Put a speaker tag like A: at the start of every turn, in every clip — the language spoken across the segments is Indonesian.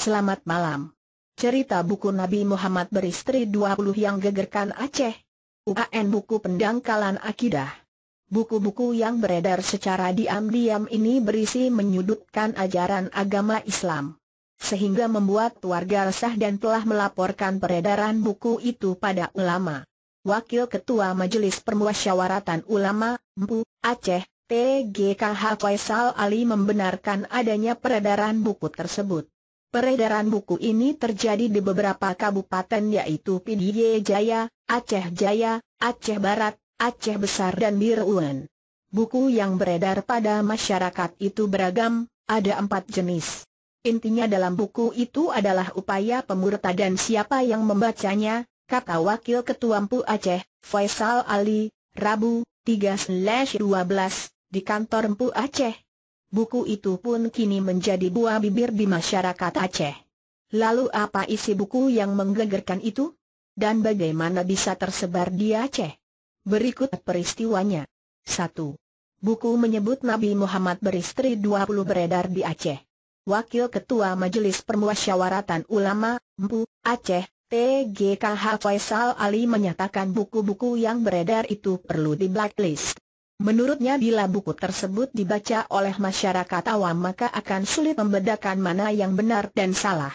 A: Selamat malam. Cerita buku Nabi Muhammad beristri 20 yang gegerkan Aceh. UAN buku pendangkalan akidah. Buku-buku yang beredar secara diam-diam ini berisi menyudutkan ajaran agama Islam, sehingga membuat warga resah dan telah melaporkan peredaran buku itu pada ulama. Wakil Ketua Majelis Permusyawaratan Ulama, MPU, Aceh, TGKH Faisal Ali membenarkan adanya peredaran buku tersebut. Peredaran buku ini terjadi di beberapa kabupaten yaitu PDY Jaya, Aceh Jaya, Aceh Barat, Aceh Besar dan Biruan. Buku yang beredar pada masyarakat itu beragam, ada 4 jenis. Intinya dalam buku itu adalah upaya pemurtadan siapa yang membacanya, kata Wakil Ketua MPU Aceh, Faisal Ali, Rabu, 3/12, di kantor MPU Aceh. Buku itu pun kini menjadi buah bibir di masyarakat Aceh. Lalu apa isi buku yang menggegerkan itu? Dan bagaimana bisa tersebar di Aceh? Berikut peristiwanya. 1. Buku menyebut Nabi Muhammad beristri 20 beredar di Aceh. Wakil Ketua Majelis Permusyawaratan Ulama, MPU, Aceh, TGKH Faisal Ali menyatakan buku-buku yang beredar itu perlu di blacklist. Menurutnya bila buku tersebut dibaca oleh masyarakat awam maka akan sulit membedakan mana yang benar dan salah,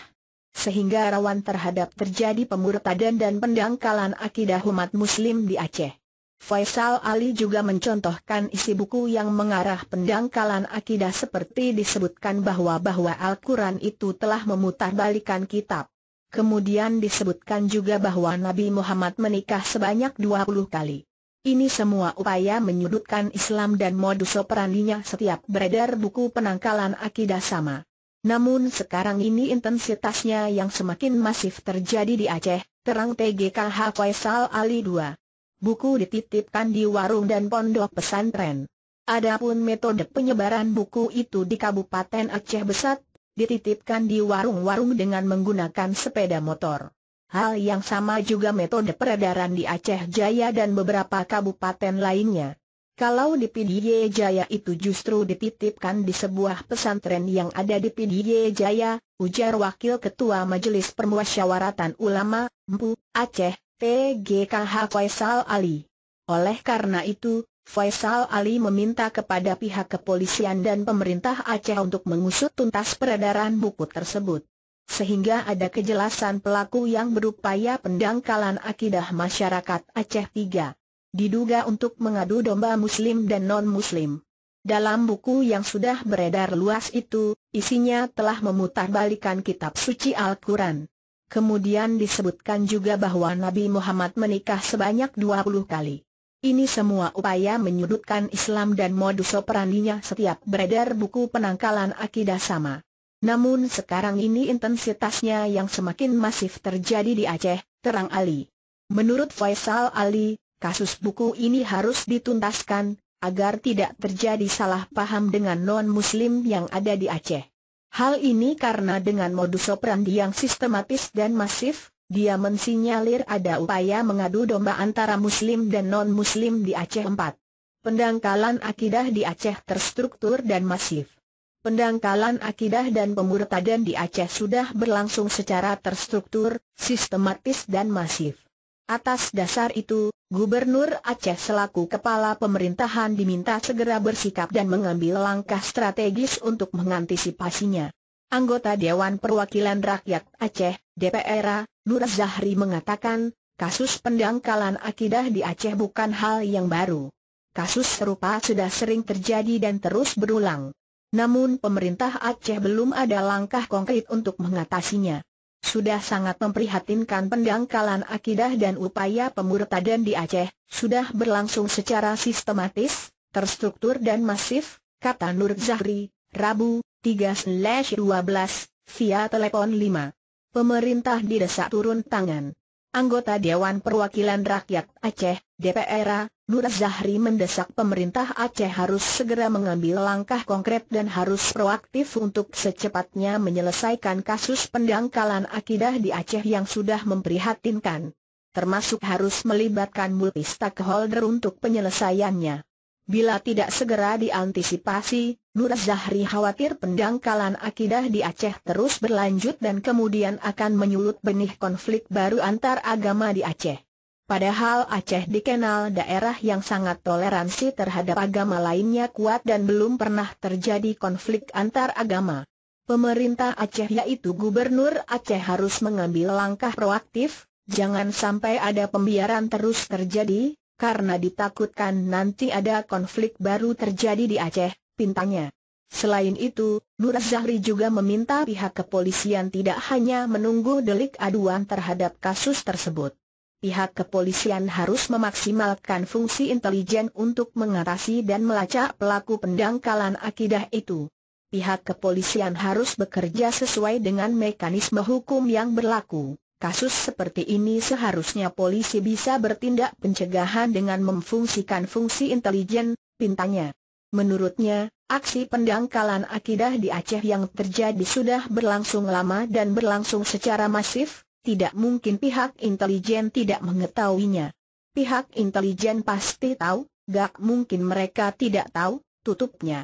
A: sehingga rawan terhadap terjadi pemurtadan dan pendangkalan akidah umat muslim di Aceh. Faisal Ali juga mencontohkan isi buku yang mengarah pendangkalan akidah seperti disebutkan bahwa Al-Quran itu telah memutarbalikkan kitab. Kemudian disebutkan juga bahwa Nabi Muhammad menikah sebanyak 20 kali. Ini semua upaya menyudutkan Islam dan modus operandinya setiap beredar buku penangkalan akidah sama. Namun sekarang ini intensitasnya yang semakin masif terjadi di Aceh, terang TGKH Faisal Ali 2. Buku dititipkan di warung dan pondok pesantren. Adapun metode penyebaran buku itu di Kabupaten Aceh Besar, dititipkan di warung-warung dengan menggunakan sepeda motor. Hal yang sama juga metode peredaran di Aceh Jaya dan beberapa kabupaten lainnya. Kalau di PDY Jaya itu justru dititipkan di sebuah pesantren yang ada di PDY Jaya, ujar Wakil Ketua Majelis Permusyawaratan Ulama, MPU, Aceh, TGKH Faisal Ali. Oleh karena itu, Faisal Ali meminta kepada pihak kepolisian dan pemerintah Aceh untuk mengusut tuntas peredaran buku tersebut, sehingga ada kejelasan pelaku yang berupaya pendangkalan akidah masyarakat Aceh. 3. Diduga untuk mengadu domba muslim dan non-muslim. Dalam buku yang sudah beredar luas itu, isinya telah memutarbalikkan kitab suci Al-Quran. Kemudian disebutkan juga bahwa Nabi Muhammad menikah sebanyak 20 kali. Ini semua upaya menyudutkan Islam dan modus operandinya setiap beredar buku penangkalan akidah sama. Namun sekarang ini intensitasnya yang semakin masif terjadi di Aceh, terang Ali. Menurut Faisal Ali, kasus buku ini harus dituntaskan, agar tidak terjadi salah paham dengan non-muslim yang ada di Aceh. Hal ini karena dengan modus operandi yang sistematis dan masif, dia mensinyalir ada upaya mengadu domba antara muslim dan non-muslim di Aceh. 4. Pendangkalan akidah di Aceh terstruktur dan masif. Pendangkalan akidah dan pemurtadan di Aceh sudah berlangsung secara terstruktur, sistematis dan masif. Atas dasar itu, Gubernur Aceh selaku kepala pemerintahan diminta segera bersikap dan mengambil langkah strategis untuk mengantisipasinya. Anggota Dewan Perwakilan Rakyat Aceh, DPR, Nur Zahri mengatakan, kasus pendangkalan akidah di Aceh bukan hal yang baru. Kasus serupa sudah sering terjadi dan terus berulang. Namun pemerintah Aceh belum ada langkah konkret untuk mengatasinya. Sudah sangat memprihatinkan pendangkalan akidah dan upaya pemurtadan di Aceh, sudah berlangsung secara sistematis, terstruktur dan masif, kata Nur Zahri, Rabu, 3/12, via telepon 5. Pemerintah didesak turun tangan. Anggota Dewan Perwakilan Rakyat Aceh, DPR, Nur Zahri mendesak pemerintah Aceh harus segera mengambil langkah konkret dan harus proaktif untuk secepatnya menyelesaikan kasus pendangkalan akidah di Aceh yang sudah memprihatinkan. Termasuk harus melibatkan multi stakeholder untuk penyelesaiannya. Bila tidak segera diantisipasi, Nur Zahri khawatir pendangkalan akidah di Aceh terus berlanjut dan kemudian akan menyulut benih konflik baru antar agama di Aceh. Padahal Aceh dikenal daerah yang sangat toleransi terhadap agama lainnya kuat dan belum pernah terjadi konflik antar agama. Pemerintah Aceh yaitu Gubernur Aceh harus mengambil langkah proaktif, jangan sampai ada pembiaran terus terjadi, karena ditakutkan nanti ada konflik baru terjadi di Aceh, pintanya. Selain itu, Nur Zahri juga meminta pihak kepolisian tidak hanya menunggu delik aduan terhadap kasus tersebut. Pihak kepolisian harus memaksimalkan fungsi intelijen untuk mengatasi dan melacak pelaku pendangkalan akidah itu. Pihak kepolisian harus bekerja sesuai dengan mekanisme hukum yang berlaku. Kasus seperti ini seharusnya polisi bisa bertindak pencegahan dengan memfungsikan fungsi intelijen, pintanya. Menurutnya, aksi pendangkalan akidah di Aceh yang terjadi sudah berlangsung lama dan berlangsung secara masif. Tidak mungkin pihak intelijen tidak mengetahuinya. Pihak intelijen pasti tahu, gak mungkin mereka tidak tahu, tutupnya.